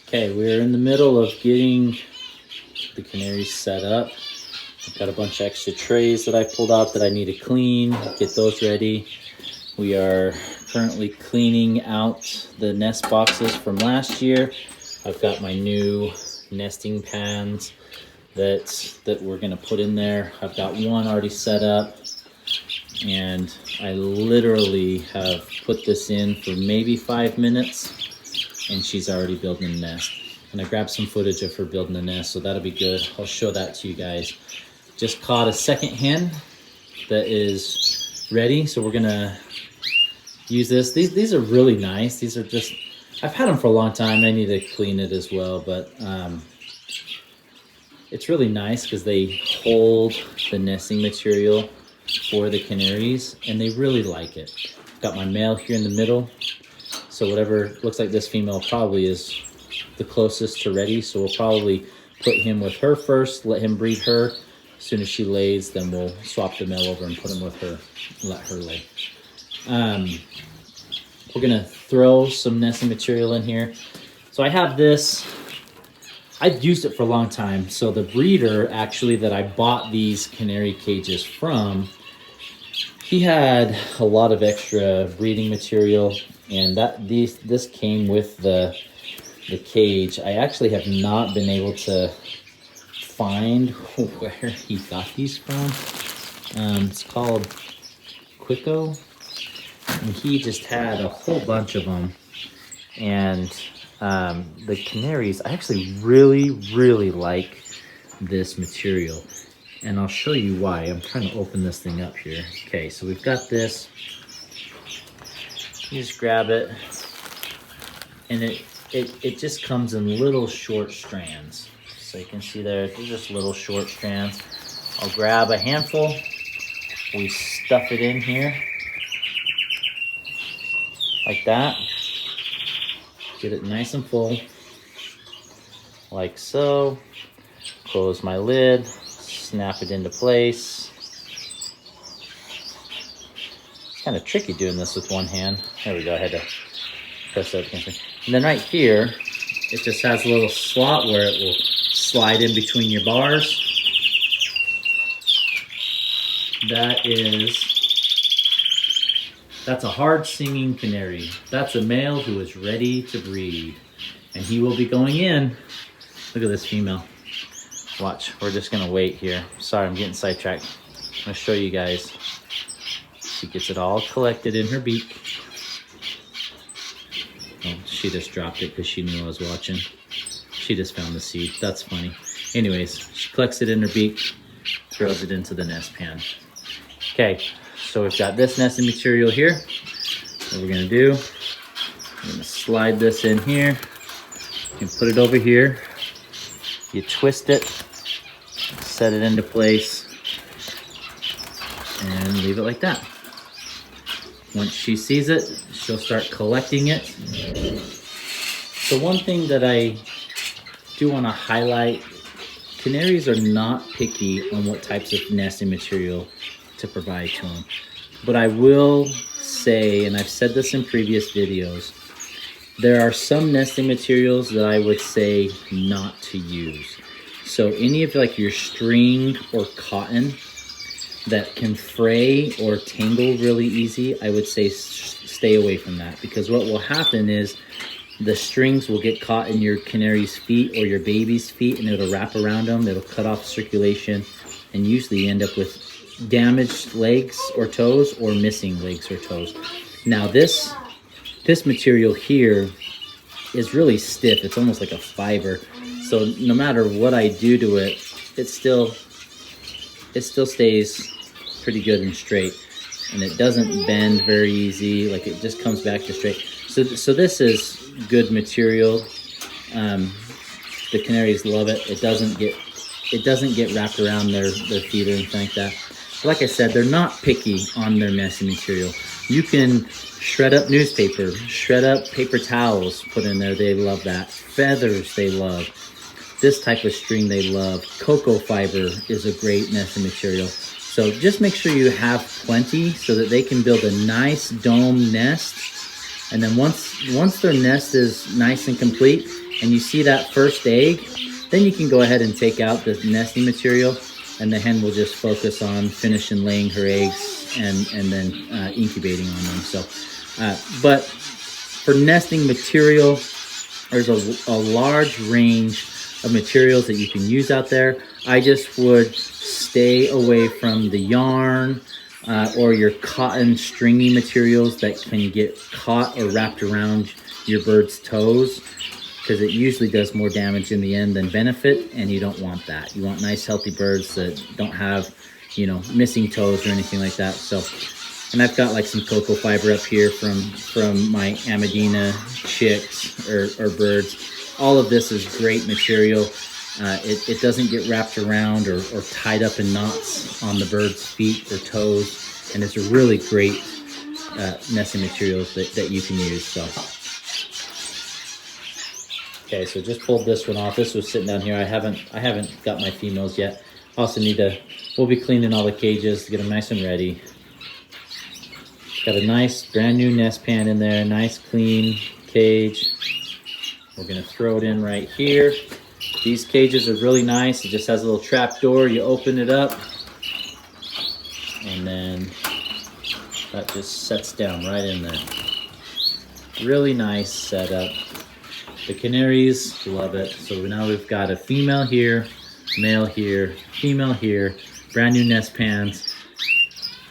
Okay, we're in the middle of getting the canaries set up. I've got a bunch of extra trays that I pulled out that I need to clean, get those ready. We are currently cleaning out the nest boxes from last year. I've got my new nesting pans that we're gonna put in there. I've got one already set up, and I literally have put this in for maybe 5 minutes, and she's already building a nest. And I grabbed some footage of her building a nest, so that'll be good. I'll show that to you guys. Just caught a second hen that is ready, so we're gonna use this. These are really nice. These are just, I've had them for a long time. I need to clean it as well, but it's really nice because they hold the nesting material for the canaries, and they really like it. Got my male here in the middle. So whatever, looks like this female probably is the closest to ready. So we'll probably put him with her first, let him breed her. As soon as she lays, then we'll swap the male over and put him with her and let her lay. We're gonna throw some nesting material in here. So I have this, I've used it for a long time. So the breeder actually that I bought these canary cages from, he had a lot of extra breeding material, and this came with the cage. I actually have not been able to find where he got these from. It's called Quicko, and he just had a whole bunch of them. And the canaries, I actually really like this material, and I'll show you why. I'm trying to open this thing up here. Okay, so we've got this. You just grab it, and it just comes in little short strands. So you can see there, they're just little short strands. I'll grab a handful, we stuff it in here like that. Get it nice and full, like so. Close my lid, snap it into place. It's kind of tricky doing this with one hand. There we go, I had to press that against me. And then right here, it just has a little slot where it will slide in between your bars. That's a hard singing canary. That's a male who is ready to breed, and he will be going in. Look at this female. Watch, we're just gonna wait here. Sorry, I'm getting sidetracked. I'm gonna show you guys. She gets it all collected in her beak. Oh, she just dropped it because she knew I was watching. She just found the seed. That's funny. Anyways, she collects it in her beak, throws it into the nest pan. Okay, so we've got this nesting material here. What we're gonna do, I'm gonna slide this in here. You can put it over here. You twist it, set it into place, and leave it like that. Once she sees it, she'll start collecting it. The one thing that I do want to highlight, canaries are not picky on what types of nesting material to provide to them. But I will say, and I've said this in previous videos, there are some nesting materials that I would say not to use. So any of like your string or cotton that can fray or tangle really easy, I would say stay away from that, because what will happen is the strings will get caught in your canary's feet or your baby's feet, and it'll wrap around them. It'll cut off circulation, and usually you end up with damaged legs or toes or missing legs or toes. Now this material here is really stiff. It's almost like a fiber. So no matter what I do to it, it still stays pretty good and straight, and it doesn't bend very easy. Like, it just comes back to straight. So this is good material. The canaries love it. It doesn't get wrapped around their feet or anything like that. Like I said, they're not picky on their nesting material. You can shred up newspaper, shred up paper towels, put in there. They love that. Feathers, they love. This type of string they love. Cocoa fiber is a great nesting material. So just make sure you have plenty so that they can build a nice dome nest. And then once their nest is nice and complete and you see that first egg, then you can go ahead and take out the nesting material, and the hen will just focus on finishing laying her eggs and then incubating on them. So, but for nesting material, there's a large range of materials that you can use out there. I just would stay away from the yarn or your cotton stringy materials that can get caught or wrapped around your bird's toes, because it usually does more damage in the end than benefit, and you don't want that. You want nice healthy birds that don't have, you know, missing toes or anything like that. So, and I've got like some cocoa fiber up here from my Amadina chicks or birds. All of this is great material. It doesn't get wrapped around or tied up in knots on the bird's feet or toes, and it's a really great nesting material that you can use. So, okay, so just pulled this one off. This was sitting down here. I haven't got my females yet. Also we'll be cleaning all the cages to get them nice and ready. Got a nice brand new nest pan in there, nice clean cage. We're gonna throw it in right here. These cages are really nice. It just has a little trap door. You open it up, and then that just sets down right in there. Really nice setup. The canaries love it. So now we've got a female here, male here, female here, brand new nest pans,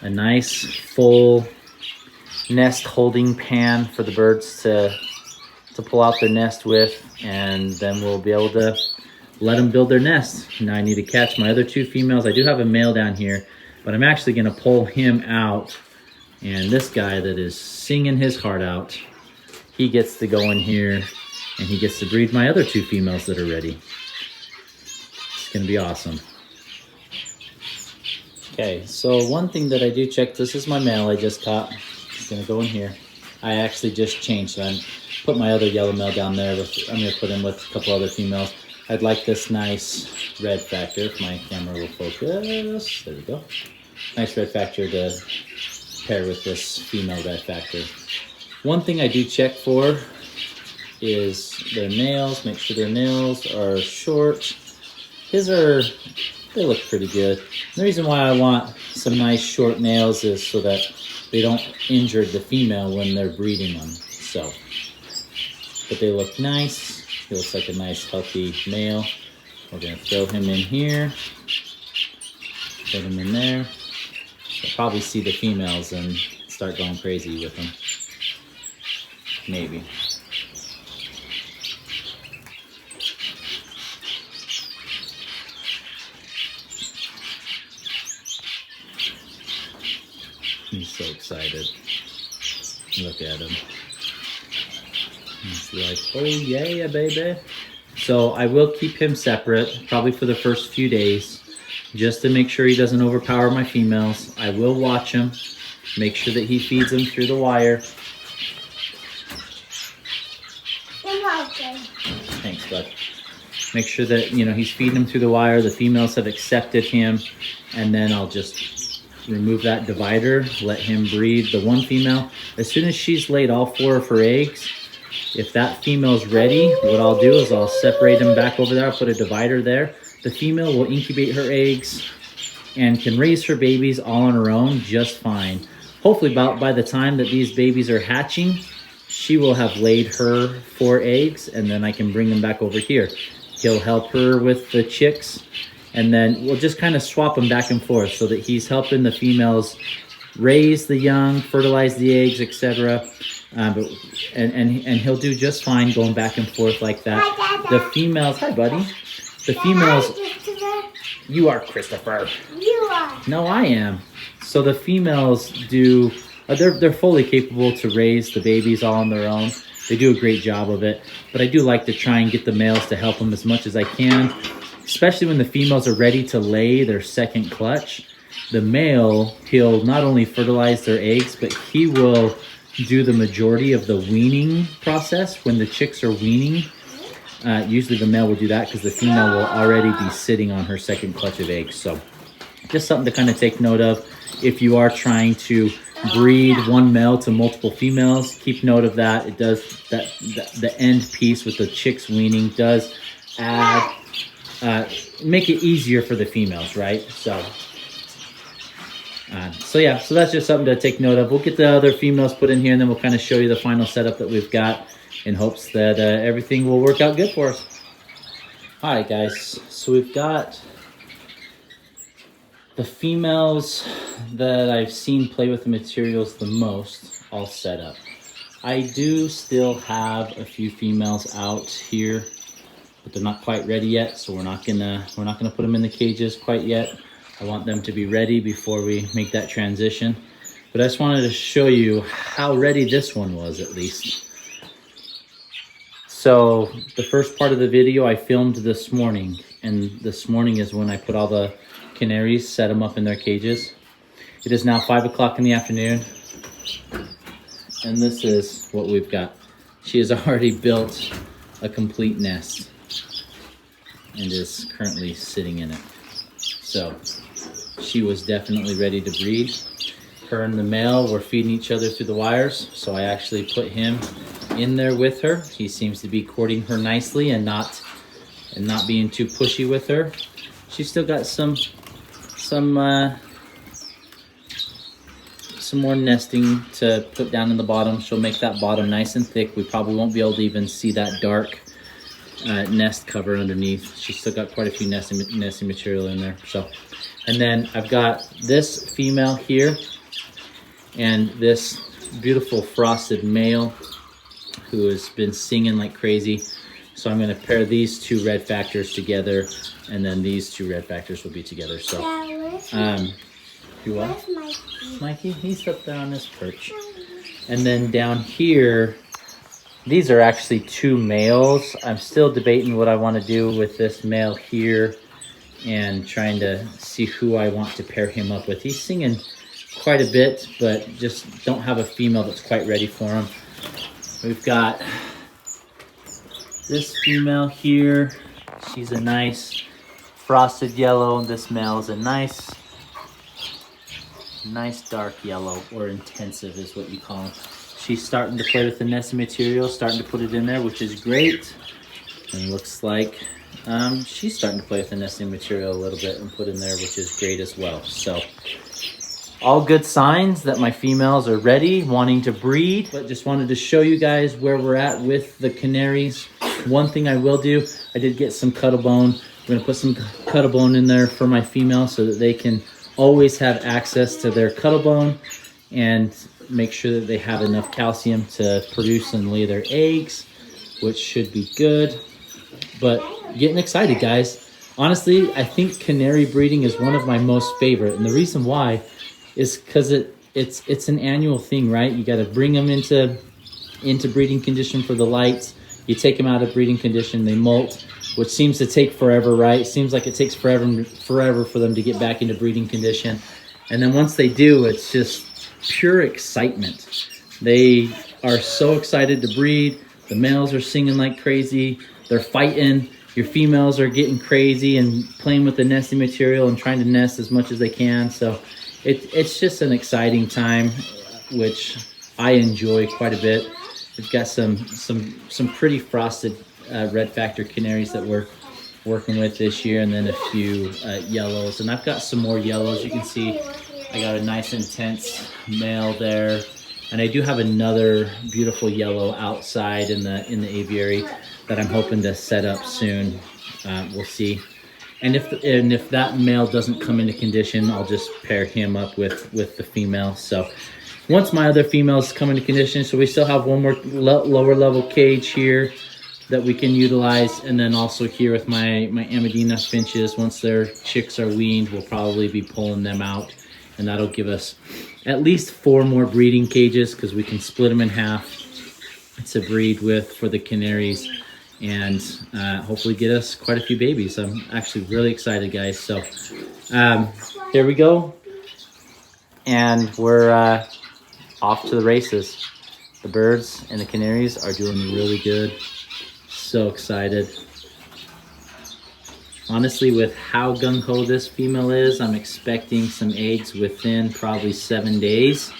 a nice full nest holding pan for the birds to pull out their nest with, and then we'll be able to let them build their nest. Now I need to catch my other two females. I do have a male down here, but I'm actually gonna pull him out, and this guy that is singing his heart out, he gets to go in here and he gets to breed my other two females that are ready. It's gonna be awesome. Okay, so one thing that I do check, this is my male I just caught. It's gonna go in here. I actually just changed it. I put my other yellow male down there. I'm gonna put him with a couple other females. I'd like this nice red factor, if my camera will focus. There we go. Nice red factor to pair with this female red factor. One thing I do check for is their nails. Make sure their nails are short. They look pretty good. The reason why I want some nice short nails is so that they don't injure the female when they're breeding them. So, but they look nice. He looks like a nice healthy male. We're gonna throw him in here. Put him in there. You'll probably see the females and start going crazy with them. Maybe. He's so excited. Look at him. He's like, oh yeah, baby. So I will keep him separate, probably for the first few days, just to make sure he doesn't overpower my females. I will watch him, make sure that he feeds them through the wire. Thanks, bud. Make sure that, you know, he's feeding them through the wire. The females have accepted him, and then I'll just remove that divider, let him breed the one female. As soon as she's laid all 4 of her eggs, if that female's ready, what I'll do is I'll separate them back over there. I'll put a divider there. The female will incubate her eggs and can raise her babies all on her own just fine. Hopefully by the time that these babies are hatching, she will have laid her 4 eggs, and then I can bring them back over here. He'll help her with the chicks, and then we'll just kind of swap them back and forth so that he's helping the females raise the young, fertilize the eggs, etc. And he'll do just fine going back and forth like that. The females, hi buddy. The females, you are Christopher. You are. No, I am. So the females do, they're fully capable to raise the babies all on their own. They do a great job of it. But I do like to try and get the males to help them as much as I can, especially when the females are ready to lay their second clutch. The male, he'll not only fertilize their eggs, but he will do the majority of the weaning process when the chicks are weaning. Usually the male will do that because the female will already be sitting on her second clutch of eggs. So just something to kind of take note of. If you are trying to breed one male to multiple females, keep note of that. It does, the end piece with the chicks weaning does add, make it easier for the females, right? So yeah, so that's just something to take note of. We'll get the other females put in here, and then we'll kind of show you the final setup that we've got in hopes that everything will work out good for us. All right, guys, so we've got the females that I've seen play with the materials the most all set up. I do still have a few females out here, but they're not quite ready yet, so we're not gonna put them in the cages quite yet. I want them to be ready before we make that transition. But I just wanted to show you how ready this one was, at least. So the first part of the video I filmed this morning, and this morning is when I put all the canaries, set them up in their cages. It is now 5 o'clock in the afternoon, and this is what we've got. She has already built a complete nest and is currently sitting in it. So she was definitely ready to breed. Her and the male were feeding each other through the wires, so I actually put him in there with her. He seems to be courting her nicely and not being too pushy with her. She's still got some more nesting to put down in the bottom. She'll make that bottom nice and thick. We probably won't be able to even see that dark nest cover underneath. She's still got quite a few nesting material in there. So, and then I've got this female here and this beautiful frosted male who has been singing like crazy. So I'm going to pair these two red factors together, and then these two red factors will be together. So, you are? Mikey? He's up there on this perch. And then down here, these are actually 2 males. I'm still debating what I want to do with this male here and trying to see who I want to pair him up with. He's singing quite a bit, but just don't have a female that's quite ready for him. We've got this female here. She's a nice frosted yellow. This male is a nice dark yellow, or intensive is what you call them. She's starting to play with the nesting material, starting to put it in there, which is great. And looks like she's starting to play with the nesting material a little bit and put in there, which is great as well. So all good signs that my females are ready, wanting to breed. But just wanted to show you guys where we're at with the canaries. One thing I will do, I did get some cuttle bone. I'm gonna put some cuttle bone in there for my female so that they can always have access to their cuttle bone and make sure that they have enough calcium to produce and lay their eggs, which should be good. But getting excited, guys. Honestly, I think canary breeding is one of my most favorite, and the reason why is because it's an annual thing, right? You got to bring them into breeding condition for the lights. You take them out of breeding condition, they molt, which seems to take forever, right? It seems like it takes forever for them to get back into breeding condition. And then once they do, it's just pure excitement. They are so excited to breed. The males are singing like crazy. They're fighting. Your females are getting crazy and playing with the nesting material and trying to nest as much as they can. So it's just an exciting time, which I enjoy quite a bit. We've got some pretty frosted red factor canaries that we're working with this year, and then a few yellows. And I've got some more yellows. You can see I got a nice intense male there, And I do have another beautiful yellow outside in the aviary that I'm hoping to set up soon. We'll see. And if that male doesn't come into condition, I'll just pair him up with the female. So once my other females come into condition, so we still have one more lower level cage here that we can utilize, and then also here with my Amadina finches, once their chicks are weaned, we'll probably be pulling them out, and that'll give us at least 4 more breeding cages because we can split them in half to breed with for the canaries, and hopefully get us quite a few babies. I'm actually really excited, guys. So here we go, and we're off to the races. The birds and the canaries are doing really good. So excited. Honestly, with how gung-ho this female is, I'm expecting some eggs within probably 7 days.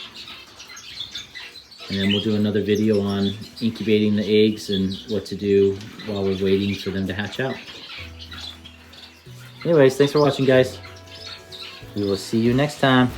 And then we'll do another video on incubating the eggs and what to do while we're waiting for them to hatch out. Anyways, thanks for watching, guys. We will see you next time.